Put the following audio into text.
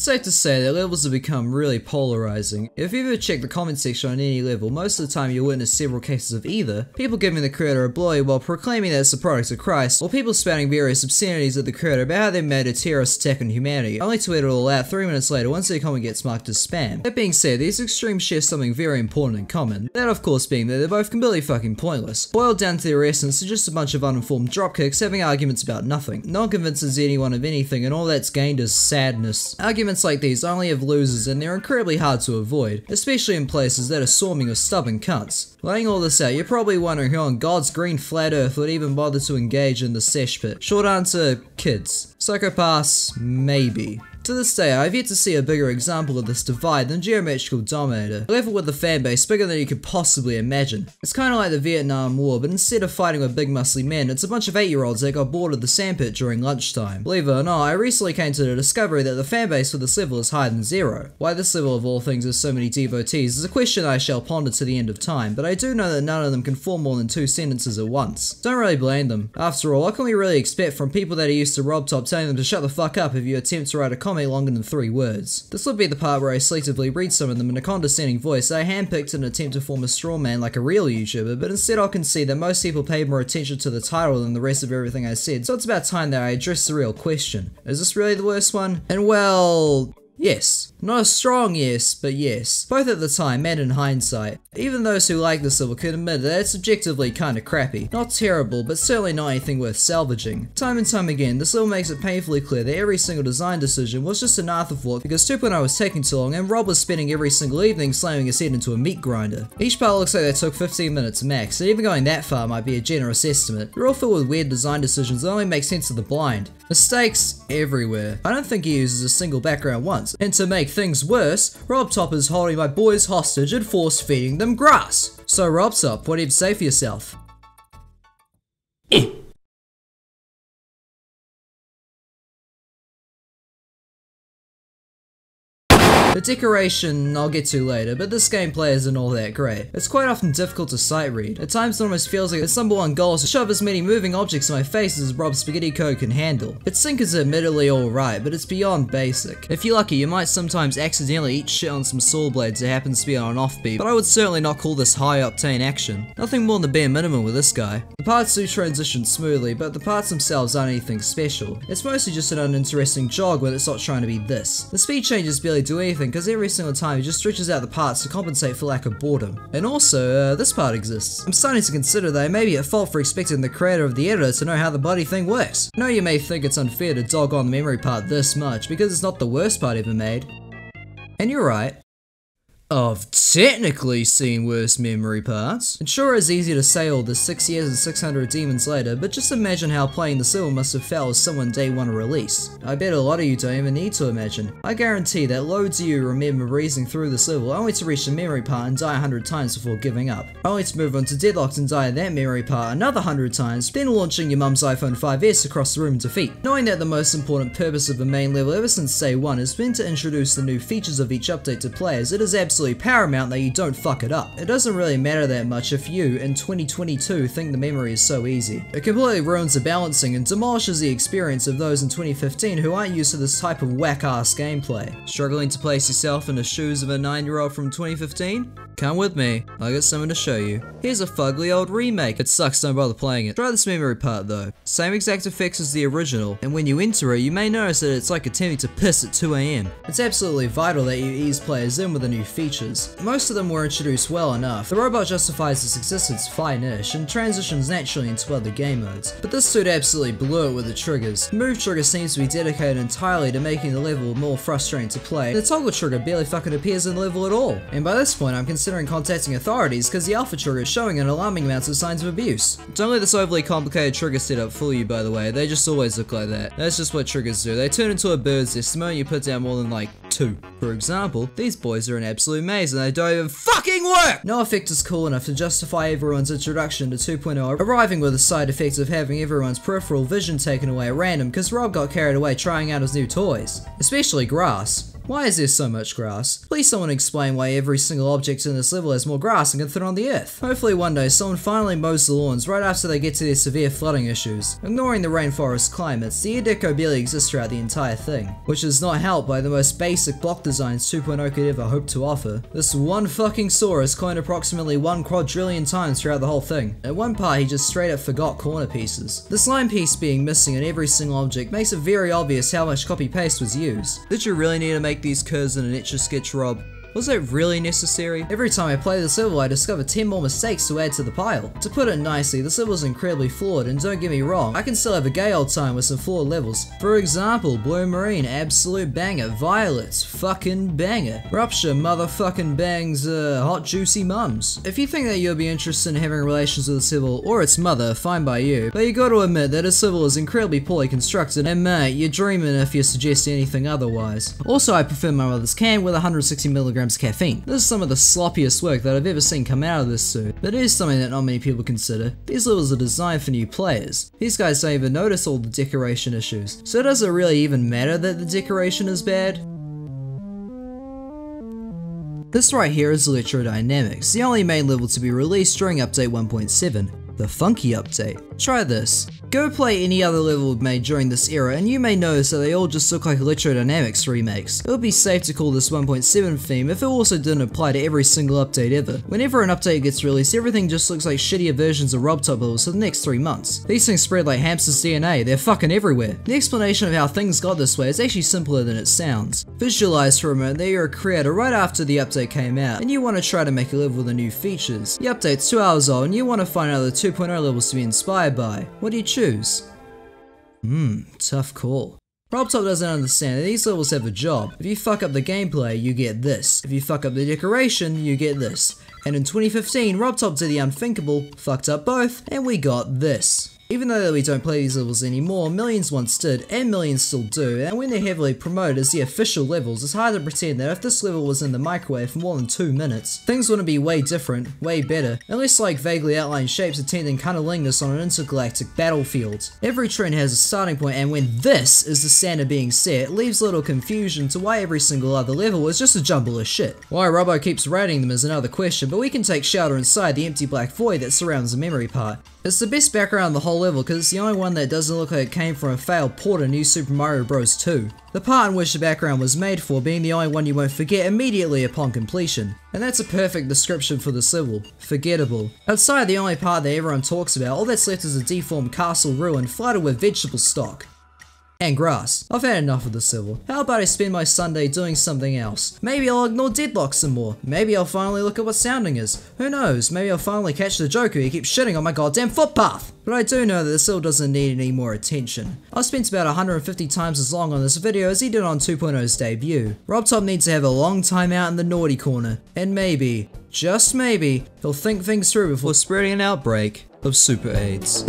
safe to say that levels have become really polarizing. If you ever check the comment section on any level, most of the time you'll witness several cases of either people giving the creator a blowy while proclaiming that it's the product of Christ, or people spouting various obscenities at the creator about how they made a terrorist attack on humanity, only to edit it all out 3 minutes later once their comment gets marked as spam. That being said, these extremes share something very important in common, that of course being that they're both completely fucking pointless. Boiled down to their essence, they're just a bunch of uninformed dropkicks having arguments about nothing. No one convinces anyone of anything, and all that's gained is sadness. Arguments like these only have losers, and they're incredibly hard to avoid, especially in places that are swarming with stubborn cunts. Laying all this out, you're probably wondering who on God's green flat earth would even bother to engage in the sesh pit. Short answer, kids. Psychopaths, maybe. To this day, I've yet to see a bigger example of this divide than Geometrical Dominator, a level with a fanbase bigger than you could possibly imagine. It's kinda like the Vietnam War, but instead of fighting with big muscly men, it's a bunch of 8-year-olds that got bored of the sandpit during lunchtime. Believe it or not, I recently came to the discovery that the fanbase for this level is higher than 0. Why this level of all things has so many devotees is a question I shall ponder to the end of time, but I do know that none of them can form more than 2 sentences at once. Don't really blame them. After all, what can we really expect from people that are used to Robtop telling them to shut the fuck up if you attempt to write a comment longer than 3 words. This would be the part where I selectively read some of them in a condescending voice that I handpicked in an attempt to form a straw man like a real YouTuber, but instead I'll concede that most people paid more attention to the title than the rest of everything I said, so it's about time that I address the real question. Is this really the worst one? And well, yes. Not a strong yes, but yes. Both at the time and in hindsight. Even those who like this level can admit that it's objectively kinda crappy. Not terrible, but certainly not anything worth salvaging. Time and time again, this level makes it painfully clear that every single design decision was just an afterthought because 2.0 was taking too long and Rob was spending every single evening slamming his head into a meat grinder. Each part looks like they took 15 minutes max, and even going that far might be a generous estimate. They're all filled with weird design decisions that only make sense to the blind. Mistakes everywhere. I don't think he uses a single background once, and to make things worse, Robtop is holding my boys hostage and force feeding them grass. So Robtop, what do you have to say for yourself? The decoration I'll get to later, but this gameplay isn't all that great. It's quite often difficult to sight read. At times it almost feels like its number one goal is to shove as many moving objects in my face as Rob's spaghetti code can handle. Its sync is admittedly alright, but it's beyond basic. If you're lucky, you might sometimes accidentally eat shit on some saw blades that happens to be on an offbeat, but I would certainly not call this high octane action. Nothing more than the bare minimum with this guy. The parts do transition smoothly, but the parts themselves aren't anything special. It's mostly just an uninteresting jog when it's not trying to be this. The speed changes barely do anything because every single time he just stretches out the parts to compensate for lack of boredom. And also, this part exists. I'm starting to consider that I may be at fault for expecting the creator of the editor to know how the bloody thing works. I know you may think it's unfair to dog on the memory part this much because it's not the worst part ever made. And you're right. I've technically seen worse memory parts. It sure is easy to say all this 6 years and 600 demons later, but just imagine how playing this level must have felt as someone day 1 release. I bet a lot of you don't even need to imagine. I guarantee that loads of you remember breezing through this level only to reach the memory part and die 100 times before giving up. Only to move on to Deadlocked and die at that memory part another 100 times, then launching your mum's iPhone 5S across the room in defeat. Knowing that the most important purpose of the main level ever since day 1 has been to introduce the new features of each update to players, it is absolutely paramount that you don't fuck it up. It doesn't really matter that much if you, in 2022, think the memory is so easy. It completely ruins the balancing and demolishes the experience of those in 2015 who aren't used to this type of whack-ass gameplay. Struggling to place yourself in the shoes of a 9-year-old from 2015? Come with me, I got something to show you. Here's a fugly old remake. It sucks, don't bother playing it. Try this memory part though. Same exact effects as the original, and when you enter it, you may notice that it's like attempting to piss at 2 AM. It's absolutely vital that you ease players in with the new features. Most of them were introduced well enough. The robot justifies its existence fine-ish, and transitions naturally into other game modes. But this suit absolutely blew it with the triggers. The move trigger seems to be dedicated entirely to making the level more frustrating to play. The toggle trigger barely fucking appears in the level at all. And by this point, I'm considering contacting authorities because the alpha trigger is showing an alarming amount of signs of abuse. Don't let this overly complicated trigger setup fool you, by the way. They just always look like that. That's just what triggers do. They turn into a bird's nest the moment you put down more than like 2. For example, these boys are an absolute maze and they don't even fucking work! No effect is cool enough to justify everyone's introduction to 2.0, arriving with the side effects of having everyone's peripheral vision taken away at random because Rob got carried away trying out his new toys. Especially grass. Why is there so much grass? Please someone explain why every single object in this level has more grass than can fit on the earth. Hopefully one day someone finally mows the lawns right after they get to their severe flooding issues. Ignoring the rainforest climates, the air deco barely exists throughout the entire thing, which is not helped by the most basic block designs 2.0 could ever hope to offer. This one fucking saw is cloned approximately 1 quadrillion times throughout the whole thing. At one part he just straight up forgot corner pieces. This line piece being missing in every single object makes it very obvious how much copy paste was used. Did you really need to make these curves in an Etch-a-Sketch, Rob? Was that really necessary? Every time I play this level I discover 10 more mistakes to add to the pile. To put it nicely, this level is incredibly flawed, and don't get me wrong, I can still have a gay old time with some flawed levels. For example, Blue Marine, absolute banger. Violets, fucking banger. Rupture, motherfucking bangs, hot juicy mums. If you think that you'll be interested in having relations with this level, or its mother, fine by you, but you gotta admit that this level is incredibly poorly constructed, and mate, you're dreaming if you suggest anything otherwise. Also, I prefer my mother's can with 160mg of caffeine. This is some of the sloppiest work that I've ever seen come out of this suit, but it is something that not many people consider. These levels are designed for new players. These guys don't even notice all the decoration issues, so does it really even matter that the decoration is bad? This right here is Electrodynamics, the only main level to be released during update 1.7, the funky update. Try this. Go play any other level made during this era and you may notice that they all just look like Electrodynamics remakes. It would be safe to call this 1.7 theme if it also didn't apply to every single update ever. Whenever an update gets released, everything just looks like shittier versions of Robtop levels for the next 3 months. These things spread like hamster's DNA, they're fucking everywhere. The explanation of how things got this way is actually simpler than it sounds. Visualize for a moment that you're a creator right after the update came out and you want to try to make a level with the new features. The update's 2 hours old and you want to find other 2.0 levels to be inspired by. What do you choose? Tough call. Robtop doesn't understand that these levels have a job. If you fuck up the gameplay, you get this. If you fuck up the decoration, you get this. And in 2015, Robtop did the unthinkable, fucked up both, and we got this. Even though we don't play these levels anymore, millions once did, and millions still do, and when they're heavily promoted as the official levels, it's hard to pretend that if this level was in the microwave for more than 2 minutes, things wouldn't be way different, way better, and less like vaguely outlined shapes attending cunnilingus on an intergalactic battlefield. Every trend has a starting point, and when this is the standard being set, it leaves little confusion to why every single other level is just a jumble of shit. Why Robbo keeps writing them is another question, but we can take shelter inside the empty black void that surrounds the memory part. It's the best background in the whole level because it's the only one that doesn't look like it came from a failed port of New Super Mario Bros. 2. The part in which the background was made for being the only one you won't forget immediately upon completion. And that's a perfect description for this level. Forgettable. Outside the only part that everyone talks about, all that's left is a deformed castle ruin flooded with vegetable stock. And grass. I've had enough of this level. How about I spend my Sunday doing something else? Maybe I'll ignore Deadlock some more. Maybe I'll finally look at what sounding is. Who knows? Maybe I'll finally catch the Joker who keeps shitting on my goddamn footpath. But I do know that this level doesn't need any more attention. I've spent about 150 times as long on this video as he did on 2.0's debut. Robtop needs to have a long time out in the naughty corner. And maybe, just maybe, he'll think things through before spreading an outbreak of Super AIDS.